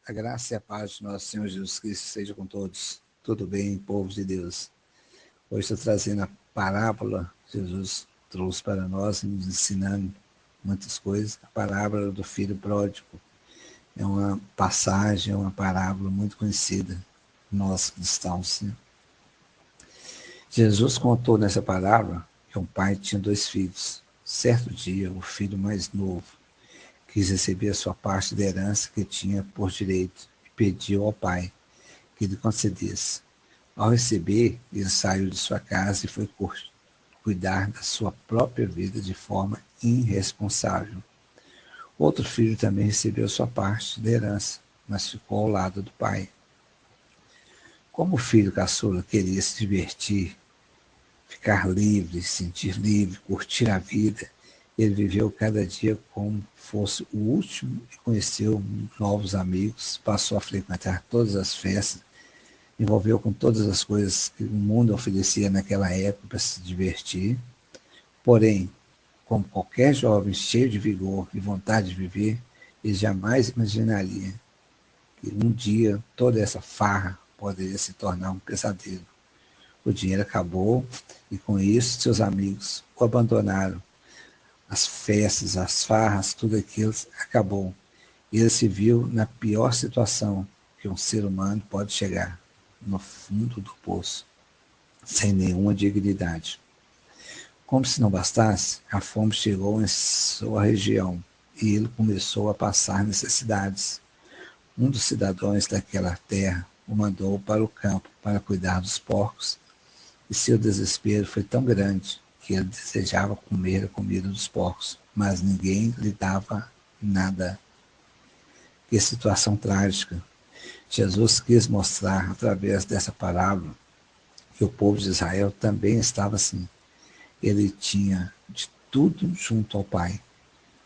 A graça e a paz de nosso Senhor Jesus Cristo seja com todos. Tudo bem, povo de Deus? Hoje estou trazendo a parábola que Jesus trouxe para nós, nos ensinando muitas coisas. A parábola do filho pródigo é uma passagem, é uma parábola muito conhecida, nós cristãos. Né? Jesus contou nessa parábola que um pai tinha 2 filhos. Certo dia, o filho mais novo quis receber a sua parte da herança que tinha por direito e pediu ao pai que lhe concedesse. Ao receber, ele saiu de sua casa e foi cuidar da sua própria vida de forma irresponsável. Outro filho também recebeu sua parte da herança, mas ficou ao lado do pai. Como o filho caçula queria se divertir, ficar livre, sentir livre, curtir a vida, ele viveu cada dia como fosse o último e conheceu novos amigos, passou a frequentar todas as festas, envolveu com todas as coisas que o mundo oferecia naquela época para se divertir. Porém, como qualquer jovem cheio de vigor e vontade de viver, ele jamais imaginaria que um dia toda essa farra poderia se tornar um pesadelo. O dinheiro acabou e com isso seus amigos o abandonaram. As festas, as farras, tudo aquilo acabou. Ele se viu na pior situação que um ser humano pode chegar, no fundo do poço, sem nenhuma dignidade. Como se não bastasse, a fome chegou em sua região e ele começou a passar necessidades. Um dos cidadãos daquela terra o mandou para o campo para cuidar dos porcos, e seu desespero foi tão grande que ele desejava comer a comida dos porcos, mas ninguém lhe dava nada. Que situação trágica! Jesus quis mostrar, através dessa parábola, que o povo de Israel também estava assim. Ele tinha de tudo junto ao Pai,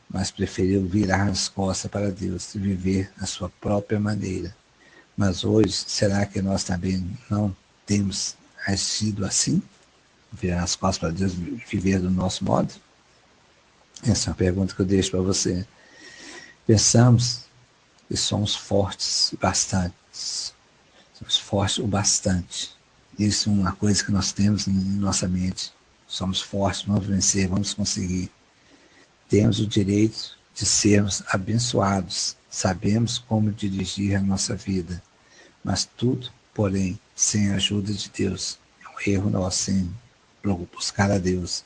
mas preferiu virar as costas para Deus e viver a sua própria maneira. Mas hoje, será que nós também não temos agido assim? Virar as costas para Deus e viver do nosso modo? Essa é uma pergunta que eu deixo para você. Pensamos que somos fortes bastantes. Somos fortes o bastante. Isso é uma coisa que nós temos em nossa mente. Somos fortes, vamos vencer, vamos conseguir. Temos o direito de sermos abençoados. Sabemos como dirigir a nossa vida. Mas tudo, porém, sem a ajuda de Deus. É um erro nosso, sem buscar a Deus.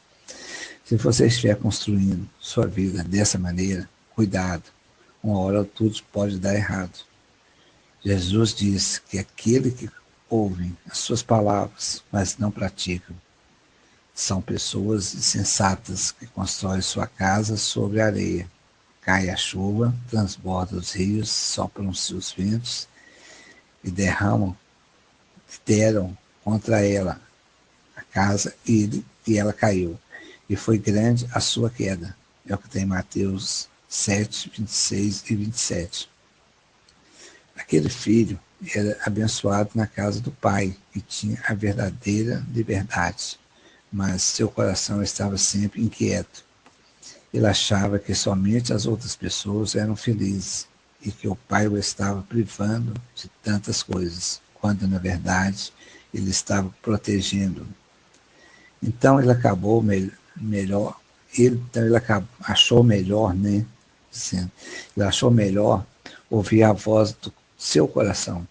Se você estiver construindo sua vida dessa maneira, cuidado. Uma hora tudo pode dar errado. Jesus diz que aquele que ouve as suas palavras, mas não praticam, são pessoas insensatas que constroem sua casa sobre a areia. Cai a chuva, transborda os rios, sopram-se os ventos e deram contra ela a casa e ela caiu. E foi grande a sua queda. É o que tem Mateus 7, 26 e 27. Aquele filho era abençoado na casa do pai e tinha a verdadeira liberdade, mas seu coração estava sempre inquieto. Ele achava que somente as outras pessoas eram felizes e que o pai o estava privando de tantas coisas, quando na verdade ele estava protegendo-o. Então ele acabou melhor, achou melhor, né? Ele achou melhor ouvir a voz do seu coração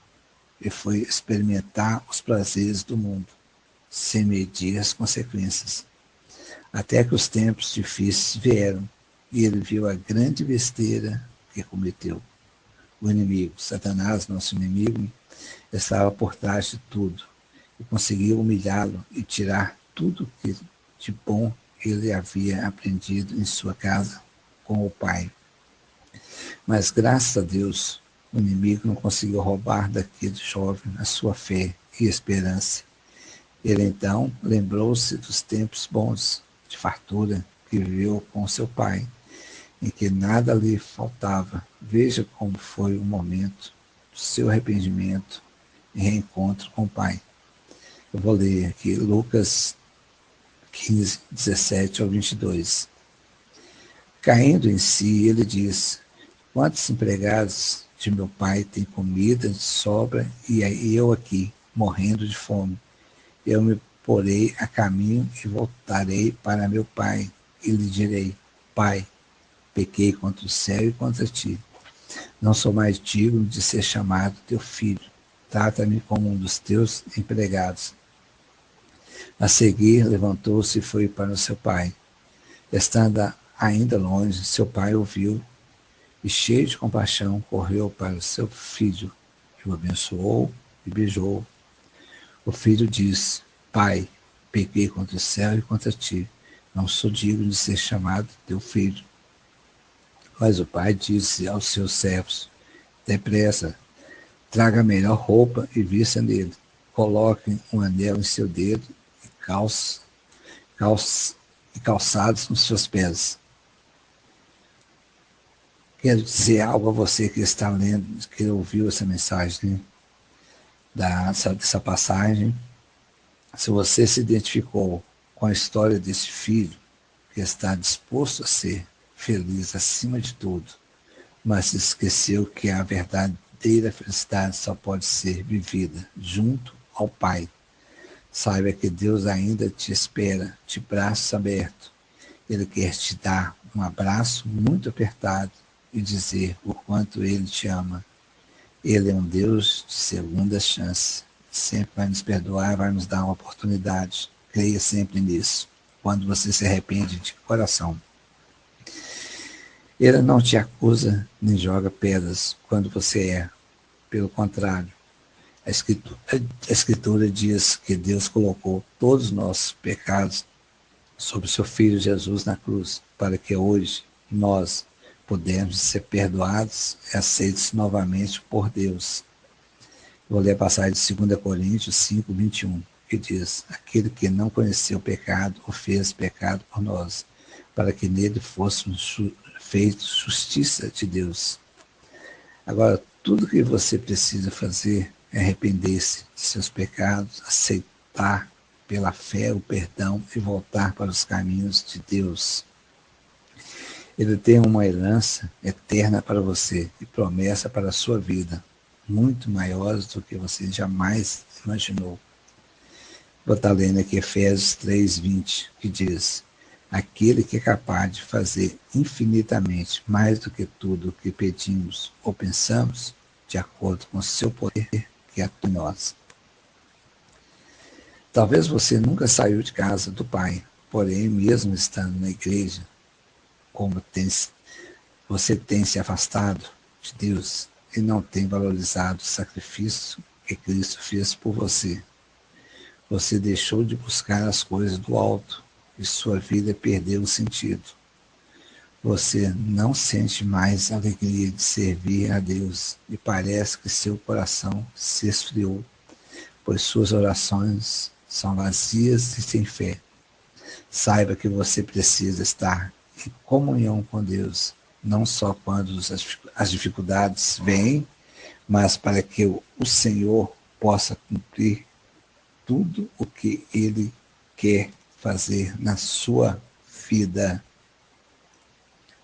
e foi experimentar os prazeres do mundo, sem medir as consequências. Até que os tempos difíceis vieram e ele viu a grande besteira que cometeu. O inimigo, Satanás, nosso inimigo, estava por trás de tudo e conseguiu humilhá-lo e tirar tudo que de bom ele havia aprendido em sua casa com o pai. Mas graças a Deus, o inimigo não conseguiu roubar daquele jovem a sua fé e esperança. Ele então lembrou-se dos tempos bons de fartura que viveu com seu pai, em que nada lhe faltava. Veja como foi o momento do seu arrependimento e reencontro com o pai. Eu vou ler aqui Lucas 15, 17 ao 22. Caindo em si, ele disse: quantos empregados de meu pai tem comida de sobra e eu aqui, morrendo de fome. Eu me porei a caminho e voltarei para meu pai e lhe direi: Pai, pequei contra o céu e contra ti. Não sou mais digno de ser chamado teu filho. Trata-me como um dos teus empregados. A seguir, levantou-se e foi para o seu pai. Estando ainda longe, seu pai ouviu e, cheio de compaixão, correu para o seu filho, que o abençoou e beijou. O filho disse: Pai, pequei contra o céu e contra ti. Não sou digno de ser chamado teu filho. Mas o pai disse aos seus servos: Depressa, traga a melhor roupa e vista nele. Coloquem um anel em seu dedo e calçados nos seus pés. Quero dizer algo a você que está lendo, que ouviu essa mensagem, né? Dessa passagem. Se você se identificou com a história desse filho que está disposto a ser feliz acima de tudo, mas esqueceu que a verdadeira felicidade só pode ser vivida junto ao Pai. Saiba que Deus ainda te espera, de braços abertos. Ele quer te dar um abraço muito apertado e dizer o quanto Ele te ama. Ele é um Deus de segunda chance. Sempre vai nos perdoar, vai nos dar uma oportunidade. Creia sempre nisso, quando você se arrepende de coração. Ele não te acusa nem joga pedras quando você erra. Pelo contrário, a Escritura diz que Deus colocou todos os nossos pecados sobre o seu Filho Jesus na cruz, para que hoje nós pudéssemos ser perdoados e aceitos novamente por Deus. Vou ler a passagem de 2 Coríntios 5, 21, que diz: Aquele que não conheceu o pecado, o fez pecado por nós, para que nele fôssemos feitos justiça de Deus. Agora, tudo que você precisa fazer é arrepender-se de seus pecados, aceitar pela fé o perdão e voltar para os caminhos de Deus. Ele tem uma herança eterna para você e promessa para a sua vida, muito maiores do que você jamais imaginou. Vou estar lendo aqui Efésios 3:20, que diz: Aquele que é capaz de fazer infinitamente mais do que tudo o que pedimos ou pensamos, de acordo com o seu poder que atua em nós. Talvez você nunca saiu de casa do Pai, porém, mesmo estando na igreja, você tem se afastado de Deus e não tem valorizado o sacrifício que Cristo fez por você. Você deixou de buscar as coisas do alto e sua vida perdeu o sentido. Você não sente mais a alegria de servir a Deus e parece que seu coração se esfriou, pois suas orações são vazias e sem fé. Saiba que você precisa estar em comunhão com Deus, não só quando as dificuldades vêm, mas para que o Senhor possa cumprir tudo o que Ele quer fazer na sua vida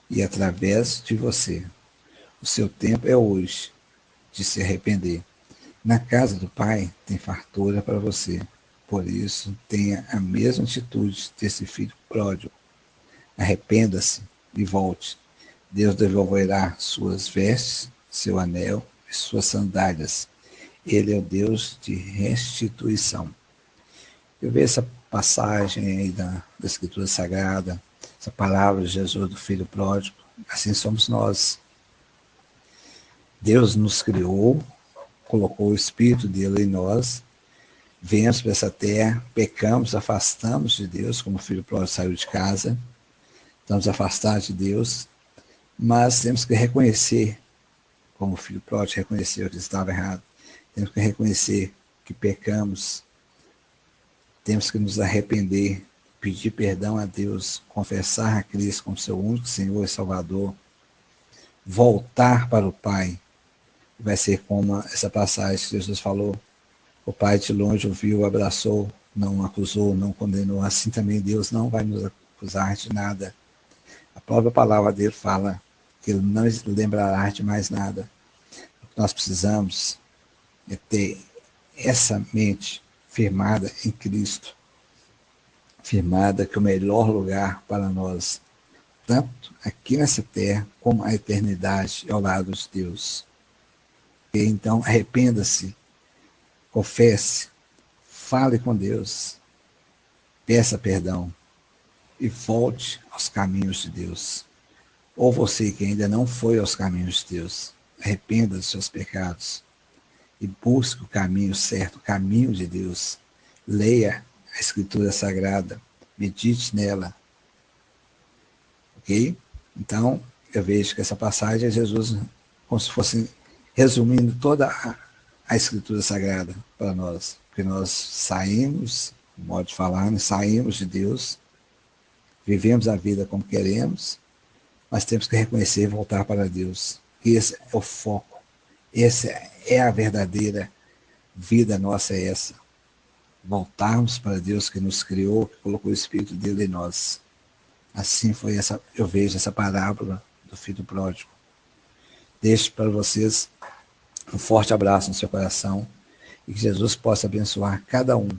e através de você. O seu tempo é hoje de se arrepender. Na casa do Pai tem fartura para você. Por isso, tenha a mesma atitude desse filho pródigo. Arrependa-se e volte. Deus devolverá suas vestes, seu anel e suas sandálias. Ele é o Deus de restituição. Eu vejo essa passagem aí da Escritura Sagrada, essa palavra de Jesus do Filho Pródigo. Assim somos nós. Deus nos criou, colocou o Espírito dele em nós, viemos para essa terra, pecamos, afastamos de Deus, como o Filho Pródigo saiu de casa, estamos afastados de Deus, mas temos que reconhecer, como o Filho Pródigo reconheceu que estava errado, temos que reconhecer que pecamos, temos que nos arrepender, pedir perdão a Deus, confessar a Cristo como seu único Senhor e Salvador, voltar para o Pai. Vai ser como essa passagem que Jesus falou: o Pai de longe ouviu, abraçou, não acusou, não condenou. Assim também Deus não vai nos acusar de nada. A própria palavra dele fala que ele não lembrará de mais nada. Nós precisamos ter essa mente firmada em Cristo, firmada que o melhor lugar para nós, tanto aqui nessa terra, como a eternidade ao lado de Deus. E então, arrependa-se, confesse, fale com Deus, peça perdão e volte aos caminhos de Deus. Ou você que ainda não foi aos caminhos de Deus, arrependa dos seus pecados e busque o caminho certo, o caminho de Deus. Leia a Escritura Sagrada, medite nela. Ok? Então, eu vejo que essa passagem é Jesus, como se fosse resumindo toda a Escritura Sagrada para nós. Porque nós saímos, modo de falar, né? Saímos de Deus, vivemos a vida como queremos, mas temos que reconhecer e voltar para Deus. E esse é o foco. Essa é a verdadeira vida nossa, é essa. Voltarmos para Deus que nos criou, que colocou o Espírito dele em nós. Assim foi essa, eu vejo essa parábola do filho pródigo. Deixo para vocês um forte abraço no seu coração e que Jesus possa abençoar cada um